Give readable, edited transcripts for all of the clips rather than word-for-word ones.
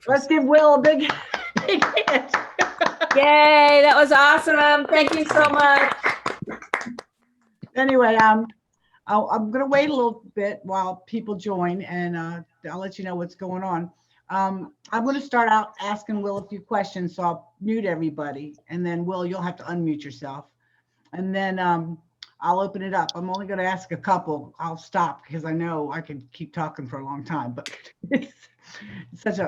Let's give Will a big, big hand. Yay, that was awesome. Thank you so much. Anyway, I'm going to wait a little bit while people join, and I'll let you know what's going on. I'm going to start out asking Will a few questions, so I'll mute everybody, and then Will, you'll have to unmute yourself, and then I'll open it up. I'm only going to ask a couple. I'll stop because I know I can keep talking for a long time, but it's such a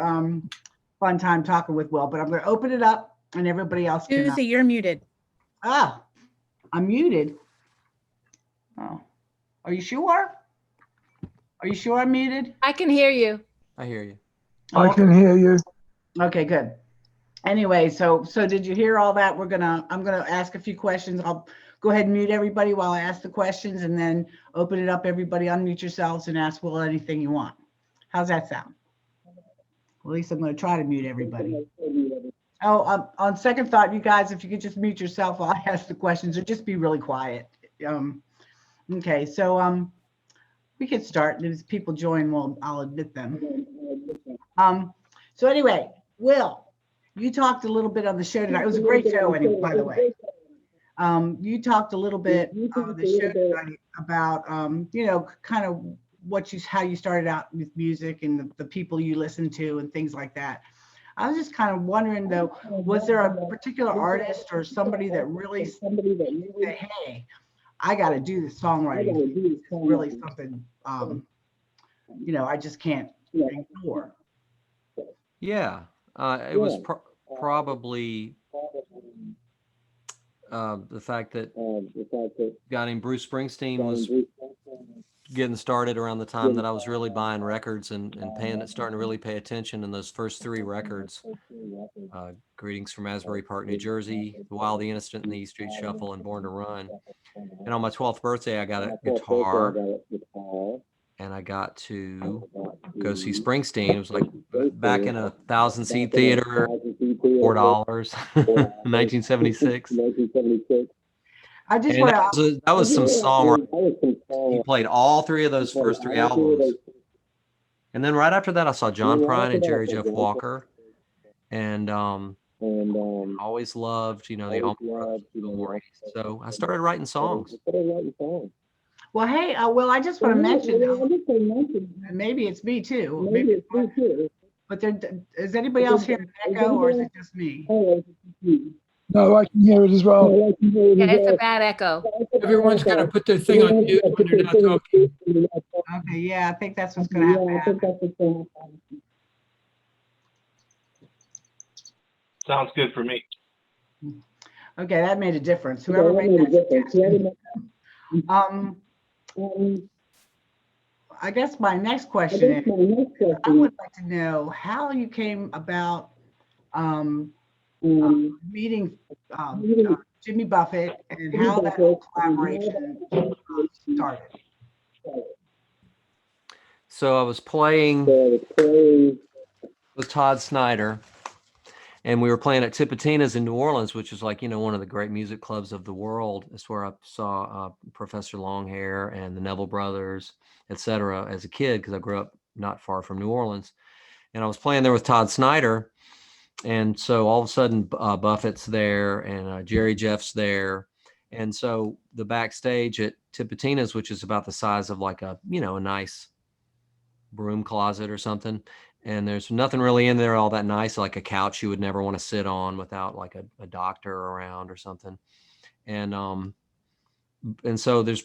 fun time talking with Will. But I'm going to open it up, and everybody else can. Susie, you're muted. Ah, I'm muted. Oh, are you sure? Are you sure I'm muted? I can hear you. I hear you. I can hear you. Okay, good. Anyway, so did you hear all that? I'm gonna ask a few questions. I'll go ahead and mute everybody while I ask the questions, and then open it up. Everybody unmute yourselves and ask Will anything you want. How's that sound? Well, at least I'm gonna try to mute everybody. Oh, on second thought, you guys, if you could just mute yourself while I ask the questions, or just be really quiet. Okay, so we could start. As people join, I'll admit them. So anyway, Will, you talked a little bit on the show tonight. It was a great show, anyway, by the way. You talked a little bit on the show tonight about, kind of how you started out with music and the people you listened to and things like that. I was just kind of wondering, though, was there a particular artist or somebody that really said, hey, I got to do this songwriting? It's really something, I just can't ignore. Yeah, it was probably the fact that a guy named Bruce Springsteen was getting started around the time that I was really buying records and starting to really pay attention in those first three records. Greetings from Asbury Park, New Jersey, The Wild, the Innocent, and the E Street Shuffle, and Born to Run. And on my 12th birthday, I got a guitar, and I got to go see Springsteen. It was like back in a 1,000-seat theater, $4, 1976. I just want to. That was some songwriting. He played all three of those first three albums, and then right after that, I saw John Prine and Jerry Jeff Walker, and always loved, the Allman Brothers, Bill Murray. So I started writing songs. Well, hey, Will, I just want to mention, maybe it's me too. But is anybody else hearing an echo, or is it just me? No, I can hear it as well. Yeah, it's a bad echo. Everyone's got to put their thing on mute when they're not talking. Okay, yeah, I think that's what's going to happen. Sounds good for me. Okay, that made a difference. Whoever made that suggestion. I guess my next question is, I would like to know how you came about meeting Jimmy Buffett and how that whole collaboration started. So I was playing with Todd Snyder, and we were playing at Tipitina's in New Orleans, which is like, one of the great music clubs of the world. It's where I saw Professor Longhair and the Neville Brothers, etc. as a kid, because I grew up not far from New Orleans. And I was playing there with Todd Snyder. And so all of a sudden, Buffett's there and Jerry Jeff's there. And so the backstage at Tipitina's, which is about the size of like a nice broom closet or something. And there's nothing really in there all that nice, like a couch you would never want to sit on without like a doctor around or something. And so there's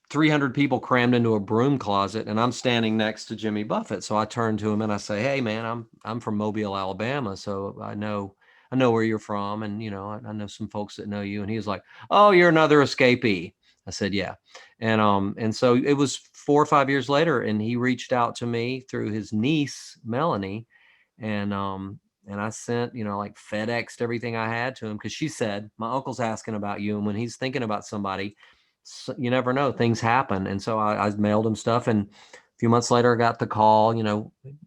300 people crammed into a broom closet, and I'm standing next to Jimmy Buffett. So I turn to him and I say, "Hey man, I'm from Mobile, Alabama. So I know where you're from. And, I know some folks that know you." And he was like, "Oh, you're another escapee." I said, "Yeah." And so it was 4 or 5 years later, and he reached out to me through his niece, Melanie. And I sent, like FedExed everything I had to him, because she said, "My uncle's asking about you. And when he's thinking about somebody, you never know, things happen." And so I mailed him stuff. And a few months later, I got the call,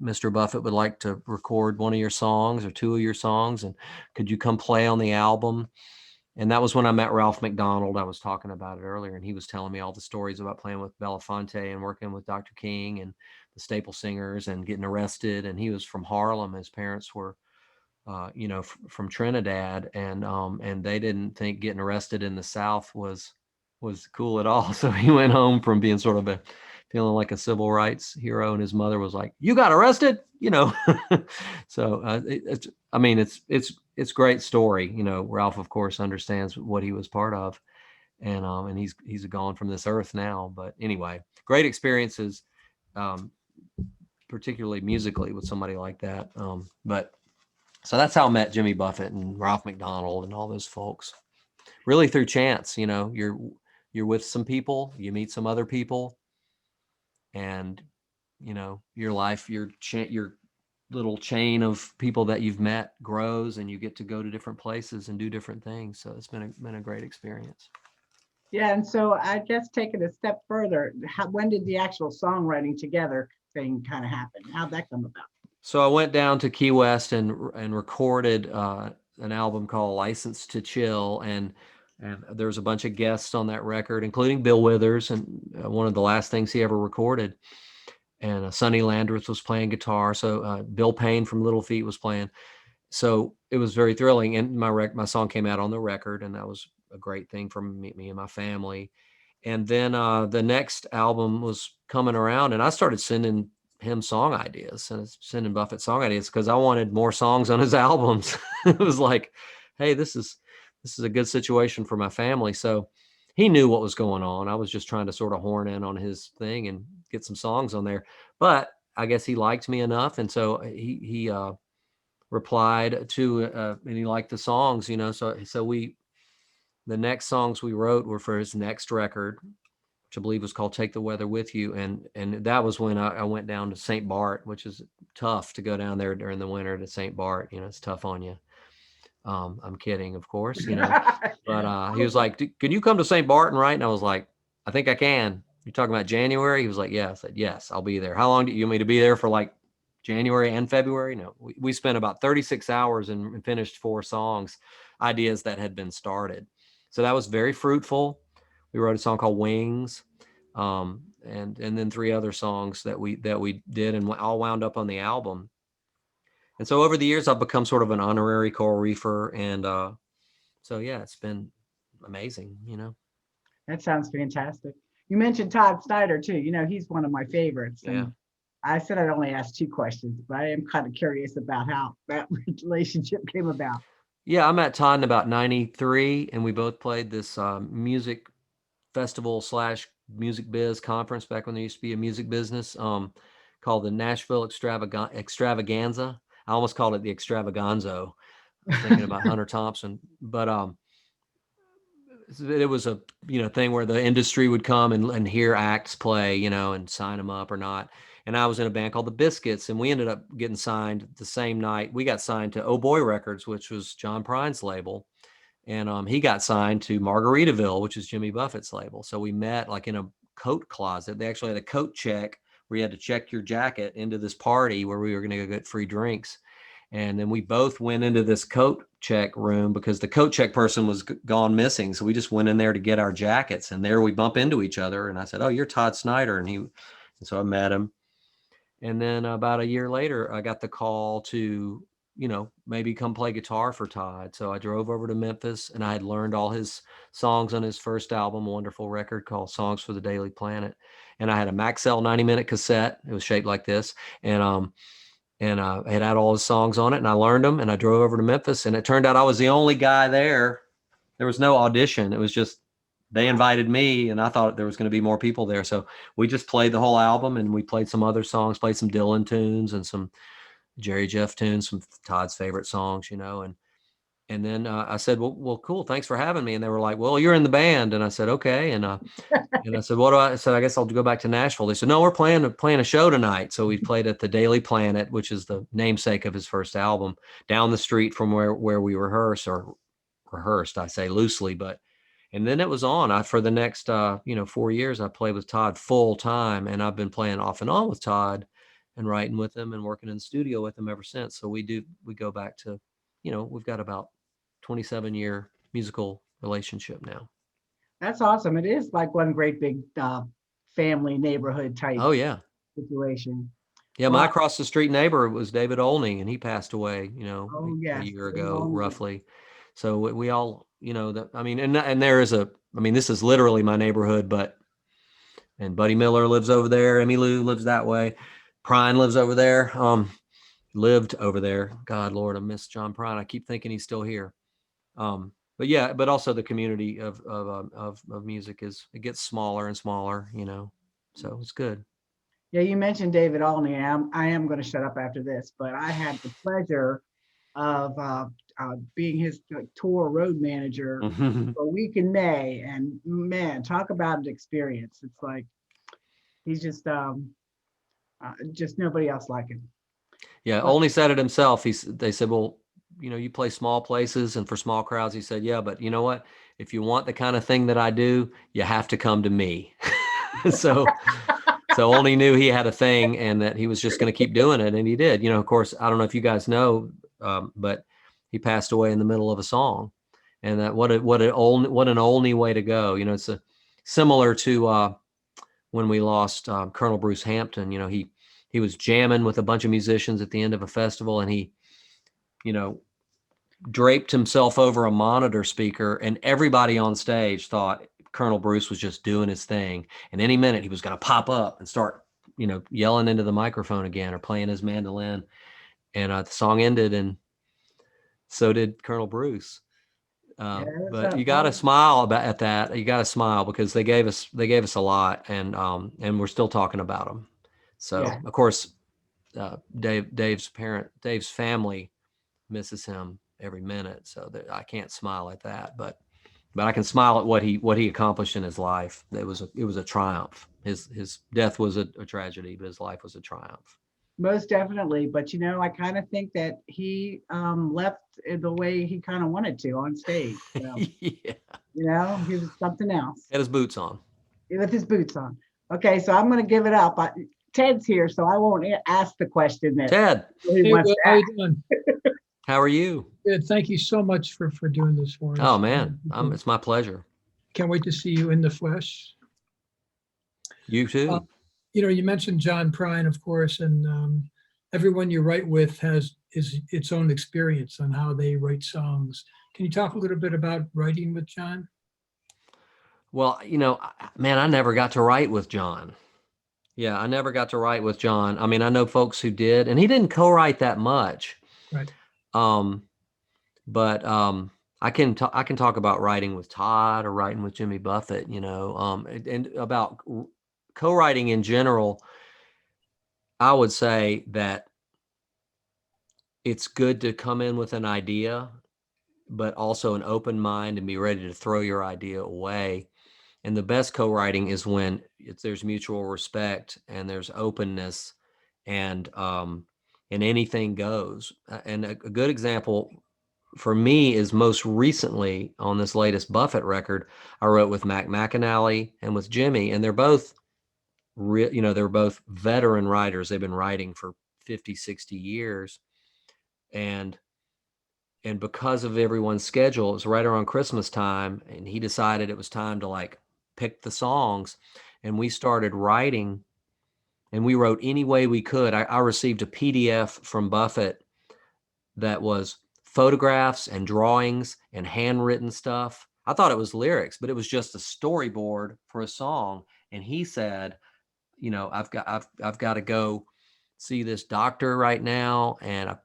Mr. Buffett would like to record one of your songs or two of your songs. And could you come play on the album? And that was when I met Ralph McDonald. I was talking about it earlier, and he was telling me all the stories about playing with Belafonte and working with Dr. King. And the Staple Singers and getting arrested. And he was from Harlem. His parents were, from Trinidad, and they didn't think getting arrested in the South was cool at all. So he went home from being sort of feeling like a civil rights hero, and his mother was like, "You got arrested," So it's great story. Ralph, of course, understands what he was part of, and he's gone from this earth now. But anyway, great experiences, particularly musically with somebody like that. So that's how I met Jimmy Buffett and Ralph McDonald and all those folks. Really through chance, you're with some people, you meet some other people, and your life, your little chain of people that you've met grows, and you get to go to different places and do different things. So it's been a great experience. Yeah, and so I guess taking a step further, when did the actual songwriting together thing kind of happen? How'd that come about? So I went down to Key West and recorded an album called License to Chill, and there was a bunch of guests on that record, including Bill Withers, and one of the last things he ever recorded. And Sonny Landreth was playing guitar. So Bill Payne from Little Feat was playing. So it was very thrilling. And my song came out on the record, and that was a great thing for me and my family. And then the next album was coming around, and I started sending him song ideas and sending Buffett song ideas because I wanted more songs on his albums. It was like, hey, this is a good situation for my family. So he knew what was going on. I was just trying to sort of horn in on his thing and get some songs on there. But I guess he liked me enough, and so he replied to and he liked the songs, So the next songs we wrote were for his next record, which I believe was called Take the Weather With You. And that was when I went down to St. Bart, which is tough to go down there during the winter to St. Bart. It's tough on you. I'm kidding, of course, but he was like, "Can you come to St. Bart and write?" And I was like, "I think I can." You're talking about January? He was like, "Yeah." I said, "Yes, I'll be there." How long do you want me to be there for, like January and February? No, we spent about 36 hours and finished 4 songs, ideas that had been started. So that was very fruitful. We wrote a song called Wings, and then 3 other songs that we did, and all wound up on the album. And so over the years, I've become sort of an honorary coral reefer, and so yeah, it's been amazing. That sounds fantastic. You mentioned Todd Snyder too. He's one of my favorites. And Yeah. I said I'd only ask 2 questions, but I am kind of curious about how that relationship came about. Yeah, I met Todd in about 93, and we both played this music festival / music biz conference back when there used to be a music business, called the Nashville Extravaganza. I almost called it the Extravaganzo. I was thinking about Hunter Thompson, but it was a thing where the industry would come and hear acts play, and sign them up or not. And I was in a band called the Biscuits, and we ended up getting signed the same night. We got signed to Oh Boy Records, which was John Prine's label, and he got signed to Margaritaville, which is Jimmy Buffett's label. So we met like in a coat closet. They actually had a coat check where you had to check your jacket into this party where we were going to go get free drinks. And then we both went into this coat check room because the coat check person was gone missing. So we just went in there to get our jackets, and there we bump into each other. And I said, "Oh, you're Todd Snyder." And so I met him. And then about a year later, I got the call to, maybe come play guitar for Todd. So I drove over to Memphis, and I had learned all his songs on his first album, a wonderful record called Songs for the Daily Planet. And I had a Maxell 90-minute cassette. It was shaped like this. And it had all his songs on it, and I learned them, and I drove over to Memphis, and it turned out I was the only guy there. There was no audition. It was just, they invited me, and I thought there was going to be more people there. So we just played the whole album, and we played some other songs, played some Dylan tunes and some Jerry Jeff tunes, some Todd's favorite songs, and then I said, well, cool. Thanks for having me. And they were like, "Well, you're in the band." And I said, "Okay." And I said, "What do I?" I said, "I guess I'll go back to Nashville." They said, "No, we're playing a show tonight." So we played at the Daily Planet, which is the namesake of his first album, down the street from where we rehearsed, I say loosely, and then it was on. For the next 4 years, I played with Todd full time, and I've been playing off and on with Todd and writing with him and working in the studio with him ever since. So we go back to, we've got about 27-year musical relationship now. That's awesome. It is like one great big family neighborhood type. Oh yeah. situation. Yeah, my Well, across the street neighbor was David Olney, and he passed away, oh a yes. year David ago, Olney. roughly. So we all, I mean, and there is I mean, this is literally my neighborhood, and Buddy Miller lives over there. Emmy Lou lives that way. Prine lives over there. Lived over there. God, Lord, I miss John Prine. I keep thinking he's still here. But yeah, but also the community of music it gets smaller and smaller, so it's good. Yeah, you mentioned David Olney. I am going to shut up after this, but I had the pleasure of being his tour road manager for a week in May, and man, talk about an experience. It's like he's just nobody else like him. Yeah, But Olney said it himself. They said, well, you play small places and for small crowds. He said, yeah, but you know what? If you want the kind of thing that I do, you have to come to me. So Olney knew he had a thing and that he was just going to keep doing it, and he did. Of course, I don't know if you guys know, but he passed away in the middle of a song, and that what an Olney way to go. It's similar to when we lost Colonel Bruce Hampton. He was jamming with a bunch of musicians at the end of a festival, and he, draped himself over a monitor speaker, and everybody on stage thought Colonel Bruce was just doing his thing. And any minute he was going to pop up and start, yelling into the microphone again or playing his mandolin. And the song ended, and so did Colonel Bruce. But you got to smile at that. You got to smile because they gave us a lot, and we're still talking about them. So yeah. Of course, Dave's family misses him every minute. So that I can't smile at that, but I can smile at what he accomplished in his life. It was a triumph. His death was a tragedy, but his life was a triumph. Most definitely. But I kind of think that he left the way he kind of wanted to on stage. So, yeah. He was something else. Had his boots on. With his boots on. Okay, so I'm going to give it up. Ted's here, so I won't ask the question that Ted. He Hey, wants Will, to how ask. you doing? How are you? Good. Thank you so much for doing this for us. Oh man, it's my pleasure. Can't wait to see you in the flesh. You too. You mentioned John Prine, of course, and everyone you write with has its own experience on how they write songs. Can you talk a little bit about writing with John? Well, man, I never got to write with John. Yeah, I never got to write with John. I mean, I know folks who did, and he didn't co-write that much. Right. But I can talk about writing with Todd or writing with Jimmy Buffett, and about co-writing in general. I would say that it's good to come in with an idea, but also an open mind and be ready to throw your idea away. And the best co-writing is when there's mutual respect and there's openness, and anything goes. And a good example for me is most recently on this latest Buffett record, I wrote with Mac McAnally and with Jimmy, and they're both they're both veteran writers. They've been writing for 50, 60 years. And because of everyone's schedule, it was right around Christmas time, and he decided it was time to pick the songs, and we started writing, and we wrote any way we could. I received a PDF from Buffett that was photographs and drawings and handwritten stuff. I thought it was lyrics, but it was just a storyboard for a song. And he said, I've got to go see this doctor right now,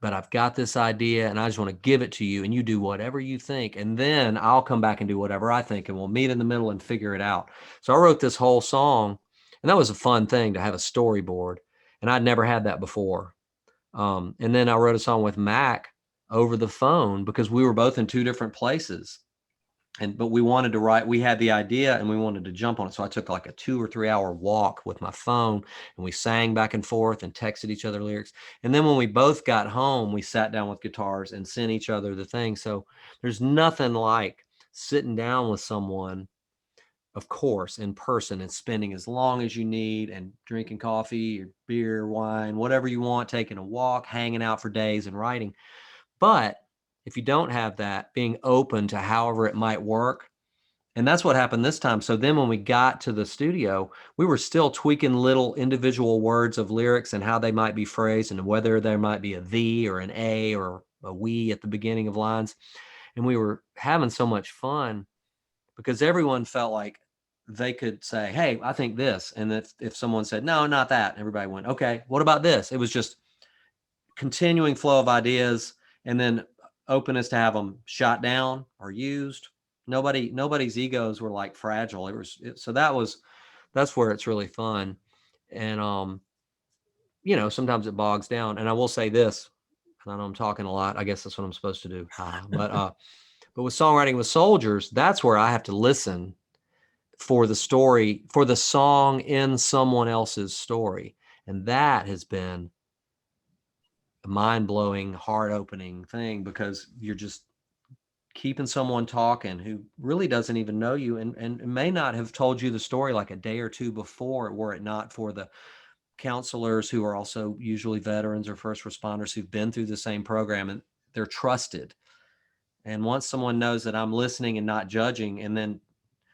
but I've got this idea, and I just want to give it to you, and you do whatever you think, and then I'll come back and do whatever I think, and we'll meet in the middle and figure it out. So I wrote this whole song, and that was a fun thing to have a storyboard, and I'd never had that before. And then I wrote a song with Mac over the phone because we were both in two different places. But we wanted to write, we had the idea and we wanted to jump on it. So I took like a 2 or 3 hour walk with my phone, and we sang back and forth and texted each other lyrics. And then when we both got home, we sat down with guitars and sent each other the thing. So there's nothing like sitting down with someone, of course, in person, and spending as long as you need and drinking coffee or beer, wine, whatever you want, taking a walk, hanging out for days and writing. But if you don't have that, being open to however it might work And that's what happened this time. So then when we got to the studio, we were still tweaking little individual words of lyrics and how they might be phrased and whether there might be a thee or an a or a we at the beginning of lines. And we were having so much fun because everyone felt like they could say, hey, I think this. And if someone said, no, not that, everybody went, okay, what about this? It was just continuing flow of ideas and then openness to have them shot down or used. Nobody's egos were like fragile. So that's where it's really fun. And sometimes it bogs down. And I will say this, and I know I'm talking a lot. I guess that's what I'm supposed to do. But with songwriting with soldiers, that's where I have to listen for the story, for the song in someone else's story. And that has been a mind-blowing, heart-opening thing because you're just keeping someone talking who really doesn't even know you and may not have told you the story like a day or two before, were it not for the counselors who are also usually veterans or first responders who've been through the same program, and they're trusted. And once someone knows that I'm listening and not judging, and then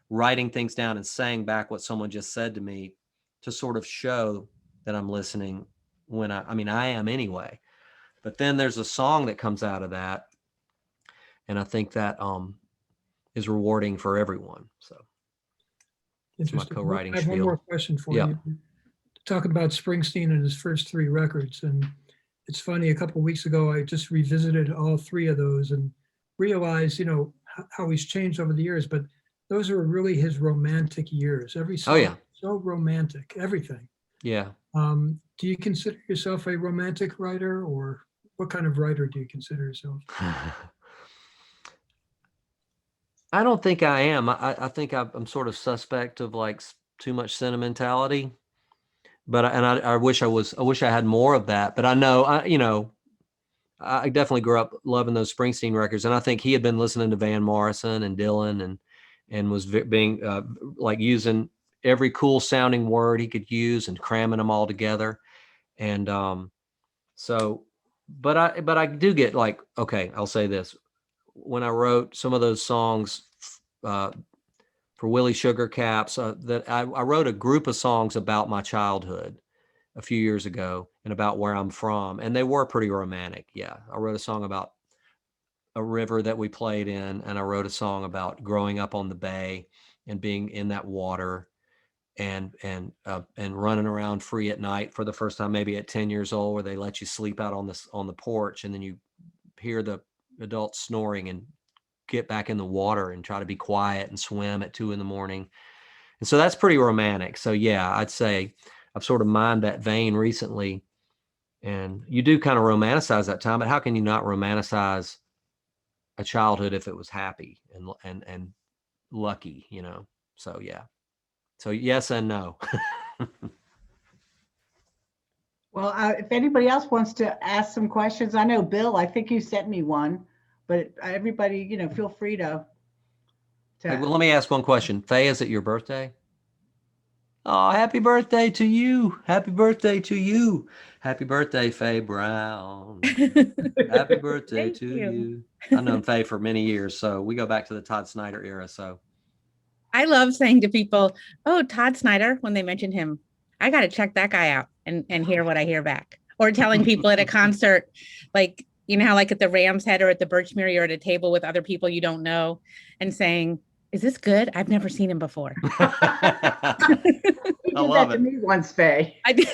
writing things down and saying back what someone just said to me to sort of show that I'm listening when I am anyway. But then there's a song that comes out of that. And I think that is rewarding for everyone. So it's my Interesting. co-writing I have one spiel. more question for Yeah. you. Talking about Springsteen and his first 3 records. And it's funny, a couple of weeks ago, I just revisited all 3 of those and realized, how he's changed over the years. But those are really his romantic years. Every song is so romantic, everything. Yeah. Do you consider yourself a romantic writer, or what kind of writer do you consider yourself? I don't think I am. I think I'm sort of suspect of like too much sentimentality, but I wish I had more of that. But I know, I definitely grew up loving those Springsteen records, and I think he had been listening to Van Morrison and Dylan and was being like using every cool sounding word he could use and cramming them all together. And but I do get like, okay, I'll say this. When I wrote some of those songs for Willie Sugar Caps, that I wrote a group of songs about my childhood a few years ago and about where I'm from. And they were pretty romantic. Yeah. I wrote a song about a river that we played in, and I wrote a song about growing up on the bay and being in that water and running around free at night for the first time, maybe at 10 years old, where they let you sleep out on the porch, and then you hear the adults snoring and get back in the water and try to be quiet and swim at 2 a.m. And so that's pretty romantic. So yeah, I'd say I've sort of mined that vein recently, and you do kind of romanticize that time, but how can you not romanticize a childhood if it was happy and lucky, So yeah. So yes and no. Well, if anybody else wants to ask some questions, I know Bill, I think you sent me one, but everybody, feel free to. Hey, well, let me ask one question. Faye, is it your birthday? Oh, happy birthday to you. Happy birthday to you. Happy birthday, Faye Brown. Happy birthday to you. I've known Faye for many years, so we go back to the Todd Snider era. So I love saying to people, oh, Todd Snider, when they mention him, I got to check that guy out and hear what I hear back. Or telling people at a concert, like, how like at the Ram's Head or at the Birchmere, you're at a table with other people you don't know and saying, is this good? I've never seen him before. I love that to me once, Faye. I did.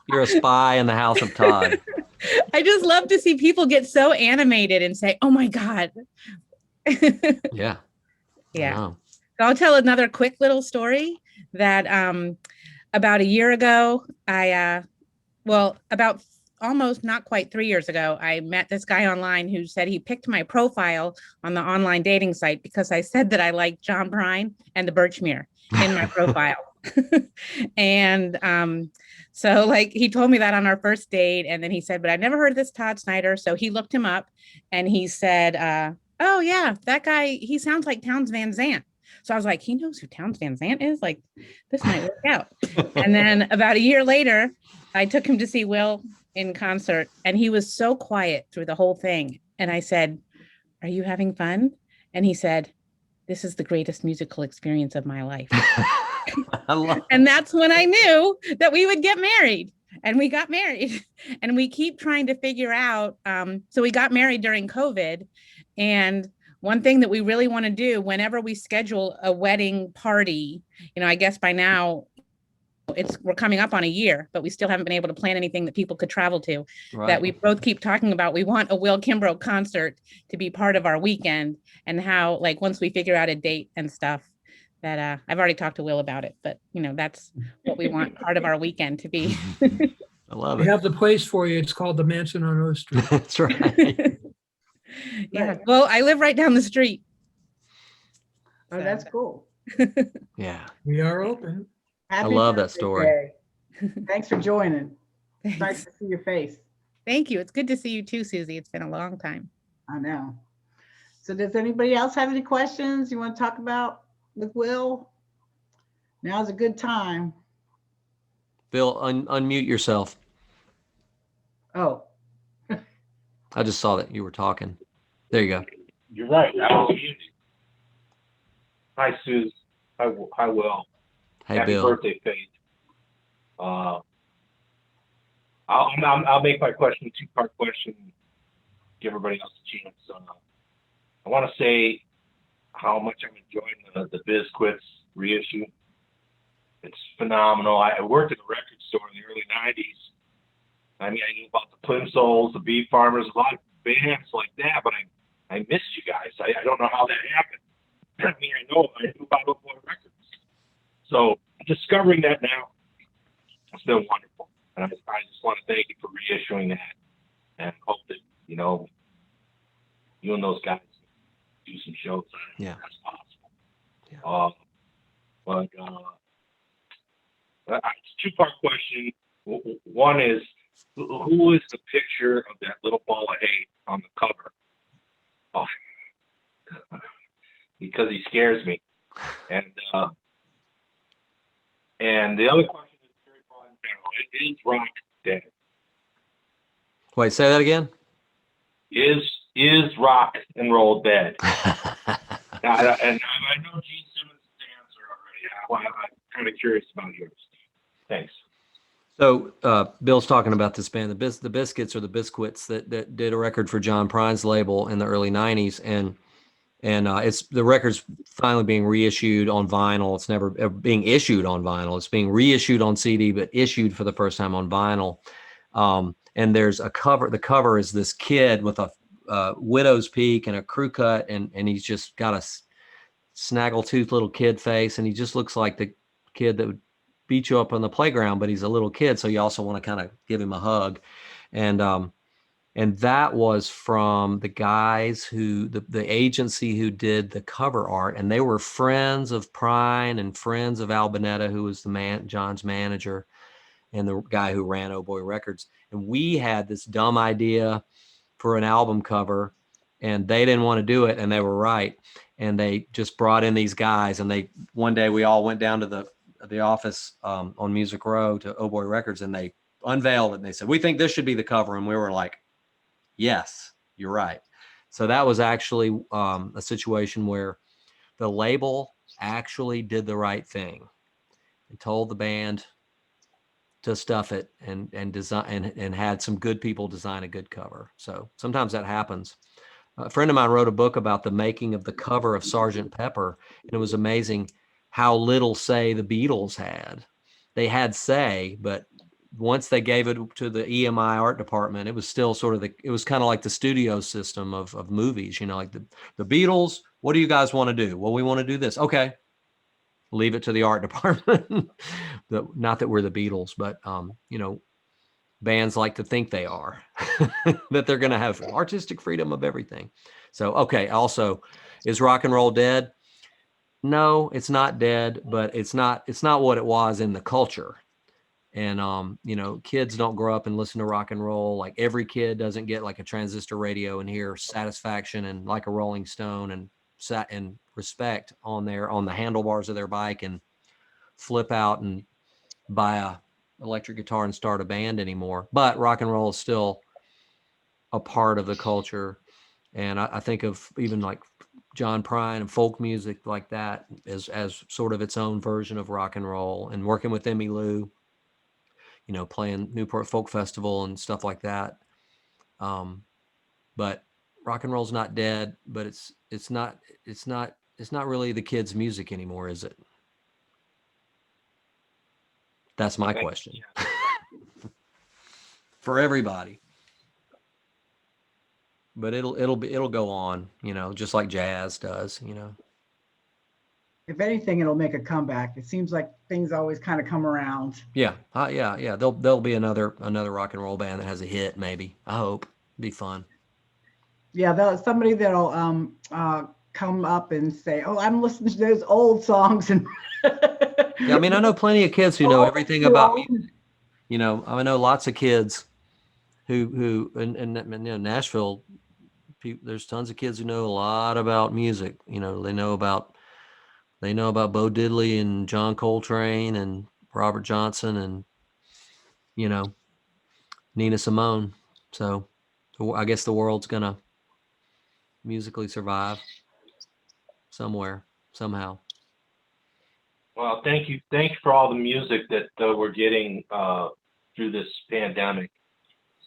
You're a spy in the house of Todd. I just love to see people get so animated and say, oh my God. Yeah. Yeah. So I'll tell another quick little story that about a year ago, about almost not quite 3 years ago, I met this guy online who said he picked my profile on the online dating site because I said that I liked John Prine and the Birchmere in my profile. And so like he told me that on our first date, and then he said, but I never heard of this Todd Snider. So he looked him up and he said, oh yeah, that guy, he sounds like Townes Van Zandt. So I was like, he knows who Townes Van Zandt is? Like, this might work out. And then about a year later, I took him to see Will in concert, and he was so quiet through the whole thing. And I said, are you having fun? And he said, this is the greatest musical experience of my life. I love And that's when I knew that we would get married. And we got married. And we keep trying to figure out. So we got married during COVID. And one thing that we really want to do whenever we schedule a wedding party, I guess by now we're coming up on a year, but we still haven't been able to plan anything that people could travel to. right. That we both keep talking about. We want a Will Kimbrough concert to be part of our weekend, and how, like, once we figure out a date and stuff, that I've already talked to Will about it, but that's what we want part of our weekend to be. I love We it. have the place for you. It's called the Mansion on O Street. That's right. Yeah. Well, I live right down the street. Oh, that's cool. Yeah. We are open. Happy love that birthday, story. Jay. Thanks for joining. It's nice Thanks. to see your face. Thank you. It's good to see you too, Susie. It's been a long time. I know. So does anybody else have any questions you want to talk about with Will? Now's a good time. Bill, unmute yourself. Oh, I just saw that you were talking. There you go. You're right. I was muted. Hi, Suze. Hi, Will. Hey, Happy Bill. birthday, Faith. I'll make my question a two-part question. Give everybody else a chance. I want to say how much I'm enjoying the Biscuits reissue. It's phenomenal. I worked at a record store in the early '90s. I mean, I knew about the Plimsolls, the Beef Farmers, a lot of bands like that, but I missed you guys. I don't know how that happened. I mean, I knew about Boy Records. So discovering that now, it's been wonderful. And I just want to thank you for reissuing that, and hope that, you and those guys do some shows on it. Yeah. That's possible. Yeah. It's a two-part question. One is, who is the picture of that little ball of hate on the cover? Oh, because he scares me. And the other question is very broad and general. Is rock dead? Wait, say that again. Is rock and roll dead? And I know Gene Simmons' answer already. I'm kind of curious about yours. Thanks. So Bill's talking about this band, the Biscuits or the Biscuits that did a record for John Prine's label in the early '90s, and it's the record's finally being reissued on vinyl. It's never ever being issued on vinyl. It's being reissued on CD, but issued for the first time on vinyl. And there's a cover. The cover is this kid with a widow's peak and a crew cut, and he's just got a snaggletooth little kid face, and he just looks like the kid that would beat you up on the playground, but he's a little kid, so you also want to kind of give him a hug. And that was from the guys who the agency who did the cover art, and they were friends of Prine and friends of Al Bonetta, who was John's manager and the guy who ran Oh Boy Records. And we had this dumb idea for an album cover, and they didn't want to do it, and they were right. And they just brought in these guys, and one day we all went down to the office on Music Row to Oh Boy Records, and they unveiled it, and they said, we think this should be the cover. And we were like, yes, you're right. So that was actually a situation where the label actually did the right thing and told the band to stuff it and design and had some good people design a good cover. So sometimes that happens. A friend of mine wrote a book about the making of the cover of Sgt. Pepper, and it was amazing how little say the Beatles had. They had say, but once they gave it to the EMI art department, it was still sort of it was kind of like the studio system of movies, like the Beatles. What do you guys want to do? Well, we want to do this. Okay. Leave it to the art department. Not that we're the Beatles, but bands like to think they are, that they're going to have artistic freedom of everything. So, okay. Also, is rock and roll dead? No, it's not dead, but it's not what it was in the culture. And, kids don't grow up and listen to rock and roll. Like every kid doesn't get like a transistor radio and hear Satisfaction and Like a Rolling Stone and Respect on the handlebars of their bike and flip out and buy a electric guitar and start a band anymore. But rock and roll is still a part of the culture. And I think of even like John Prine and folk music like that as sort of its own version of rock and roll, and working with Emmy Lou, playing Newport Folk Festival and stuff like that. But rock and roll's not dead, but it's not really the kids' music anymore, is it? That's my question. For everybody. But it'll go on, just like jazz does, If anything, it'll make a comeback. It seems like things always kind of come around. Yeah. Yeah. There'll be another rock and roll band that has a hit, maybe. I hope. Be fun. Yeah, somebody that'll come up and say, "Oh, I'm listening to those old songs." And yeah, I mean, I know plenty of kids who know everything about music. I know lots of kids who in Nashville. There's tons of kids who know a lot about music. They know about Bo Diddley and John Coltrane and Robert Johnson and Nina Simone. So I guess the world's gonna musically survive somewhere, somehow. Well, thank you for all the music that we're getting through this pandemic.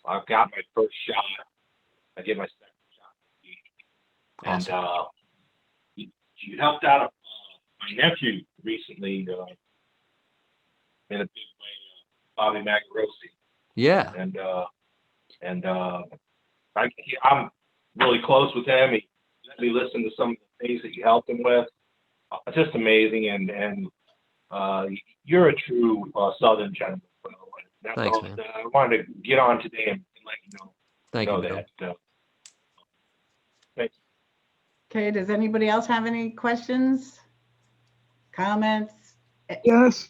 I've got my first shot. I get my second shot. Awesome. And you helped out my nephew recently in a big way, Bobby Magarosi. Yeah. And I'm really close with him. He let me listen to some of the things that you helped him with. It's just amazing, and you're a true Southern gentleman. That's Thanks, all man. I wanted to get on today and let you know. Thank you, Bill. That. Thanks. Okay, does anybody else have any questions, comments? Yes.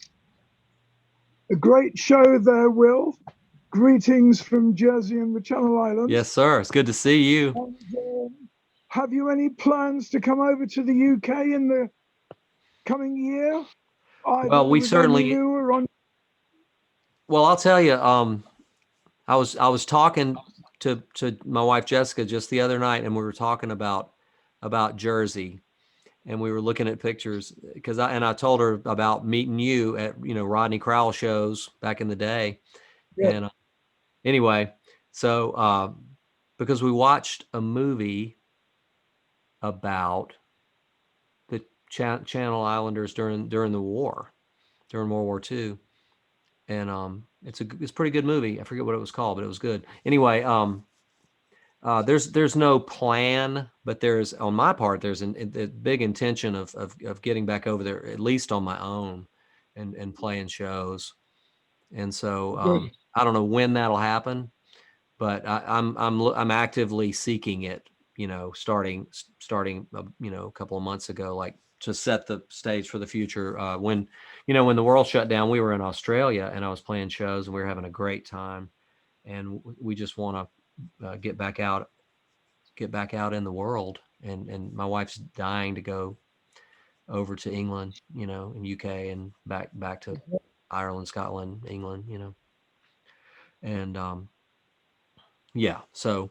A great show there, Will. Greetings from Jersey and the Channel Islands. Yes, sir. It's good to see you. And, have you any plans to come over to the UK in the coming year? Well, we certainly. Well, I'll tell you. I was talking to my wife Jessica just the other night, and we were talking about Jersey, and we were looking at pictures because I told her about meeting you at Rodney Crowell shows back in the day, Yeah. and anyway, so because we watched a movie about the Channel Islanders during the war, during World War II. And it's a pretty good movie. I forget what it was called, but it was good. Anyway, there's no plan, but there's on my part there's a big intention of getting back over there at least on my own, and playing shows. And so I don't know when that'll happen, but I'm actively seeking it. Starting a couple of months ago, like to set the stage for the future. When the world shut down, we were in Australia and I was playing shows and we were having a great time, and we just want to get back out in the world. And my wife's dying to go over to England, and UK and back to Ireland, Scotland, England, and yeah. So.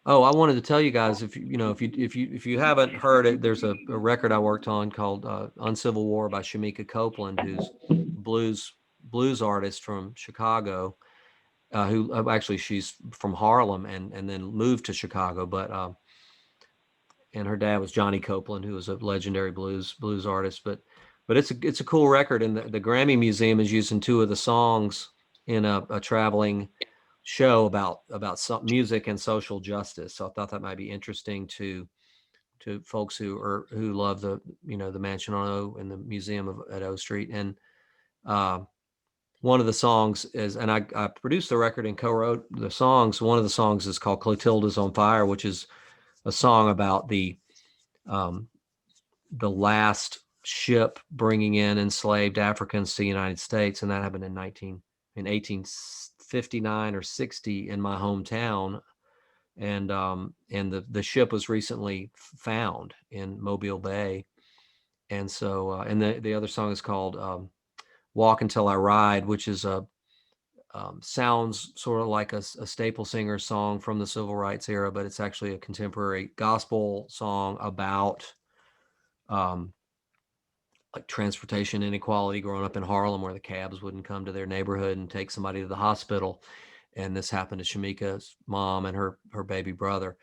I wanted to tell you guys, if you haven't heard it, there's a record I worked on called "Uncivil War" by Shamika Copeland, who's blues artist from Chicago, who actually she's from Harlem and then moved to Chicago, but and her dad was Johnny Copeland, who was a legendary blues artist. But it's a cool record, and the Grammy Museum is using two of the songs in a traveling show about some music and social justice. So I thought that might be interesting to folks who love the Mansion on O and the museum at O Street. And one of the songs is, and I produced the record and co-wrote the songs. One of the songs is called "Clotildas on Fire," which is a song about the last ship bringing in enslaved Africans to the United States, and that happened in 1859 or 60 in my hometown, and the ship was recently found in Mobile Bay, and so and the other song is called "Walk Until I Ride," which is sounds sort of like a staple singer song from the civil rights era, but it's actually a contemporary gospel song about like transportation inequality growing up in Harlem, where the cabs wouldn't come to their neighborhood and take somebody to the hospital. And this happened to Shamika's mom and her baby brother.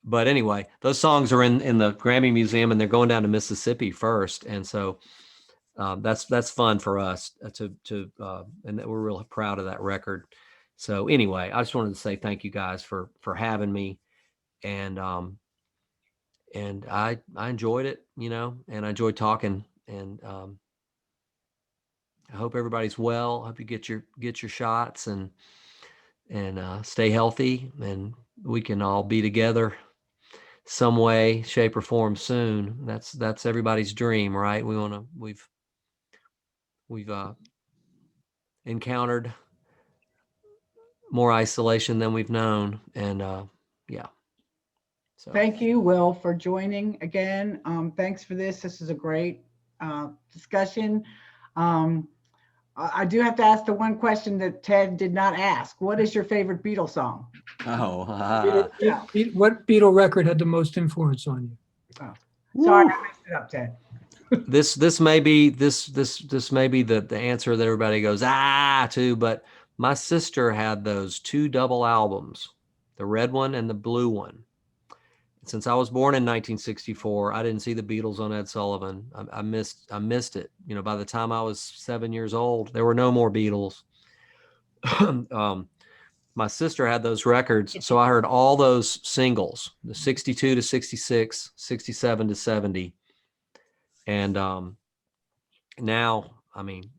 But anyway, those songs are in the Grammy Museum, and they're going down to Mississippi first. And so that's fun for us and we're really proud of that record. So anyway, I just wanted to say thank you guys for having me. And I enjoyed it, and I enjoyed talking. And I hope everybody's well. I hope you get your shots and stay healthy, and we can all be together some way, shape, or form soon. That's everybody's dream, right? We've encountered more isolation than we've known, and yeah. So Thank you, Will, for joining again. Thanks for this. This is a great discussion. I do have to ask the one question that Ted did not ask. What is your favorite Beatles song? What Beatle record had the most influence on you? Oh, sorry, I messed it up, Ted. This may be the answer that everybody goes to, but my sister had those 2 double albums, the red one and the blue one. Since I was born in 1964, I didn't see the Beatles on Ed Sullivan. I missed it. By the time I was 7 years old, there were no more Beatles. My sister had those records, so I heard all those singles, the 62 to 66, 67 to 70. And now, I mean,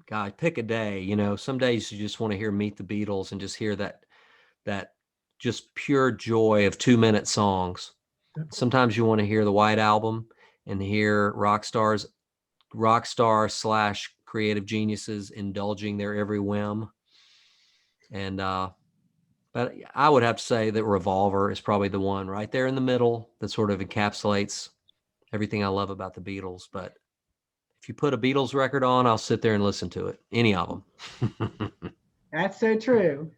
God, pick a day. Some days you just want to hear Meet the Beatles and just hear that just pure joy of 2-minute songs. Sometimes you want to hear the White Album and hear rock star / creative geniuses indulging their every whim. And but I would have to say that Revolver is probably the one right there in the middle that sort of encapsulates everything I love about the Beatles. But if you put a Beatles record on, I'll sit there and listen to it, any of them. That's so true.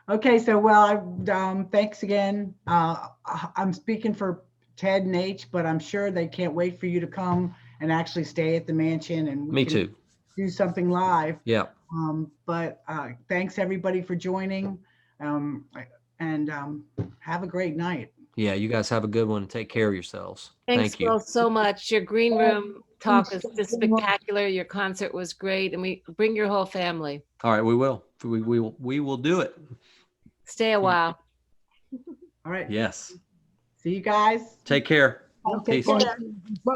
Okay, so thanks again. I'm speaking for Ted and H, but I'm sure they can't wait for you to come and actually stay at the mansion, and Me too. do something live. Yeah. But thanks everybody for joining, and have a great night. Yeah, you guys have a good one. Take care of yourselves. Thanks, Thank you. Will, so much. Your green room talk was just spectacular. Your concert was great, and we bring your whole family. All right, we will. We will do it. Stay a while. All right. Yes. See you guys. Take care. Take Peace. care. Bye.